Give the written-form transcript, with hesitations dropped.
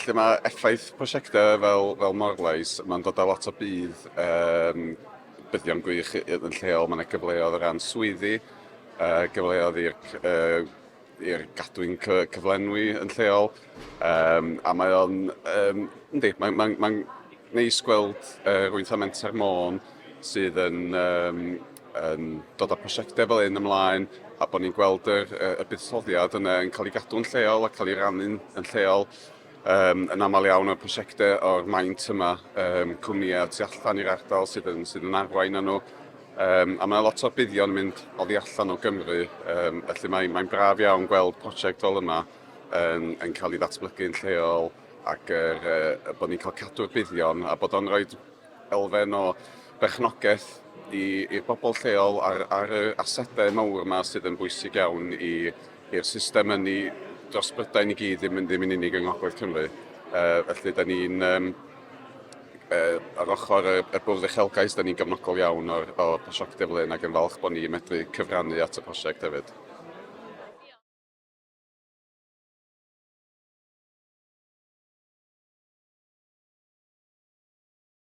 felly mae effaith prosiectau fel Morleis, mae'n dod â lot o buddion gwych yn lleol. Mae'n gyfleoedd o ran swyddi, gyfleoedd i'r gadwyn cyflenwi yn lleol, a mae o'n, mae'n neis gweld rwy'n tha Menter Môn sydd yn dod â prosiectau fel un ymlaen, a bod ni'n gweld y buddsoddiad yna yn cael ei gadw'n lleol a cael ei rannu'n lleol. Yn aml iawn o'r prosiectau o'r maint yma, cwmnïau tu allan i'r ardal sydd yn arwain nhw. A mae lot o buddion yn mynd oddi allan o Gymru, felly mae'n braf iawn gweld prosiect fel yma yn cael ei ddatblygu'n lleol ac bod ni'n cael cadw'r buddion a bod o'n rhoi elfen o berchnogaeth i'r bobl lleol ar y asedau mawr yma sydd yn bwysig iawn i'r system hynny dros Brydain i gyd, ddim yn unig yng Ngogledd Cymru. Felly, da ni'n ar ochr y bwrdd uchelgais, da ni'n gefnogol iawn o'r prosiectau fel hyn ac yn falch bod ni'n medru cyfrannu at y prosiect hefyd.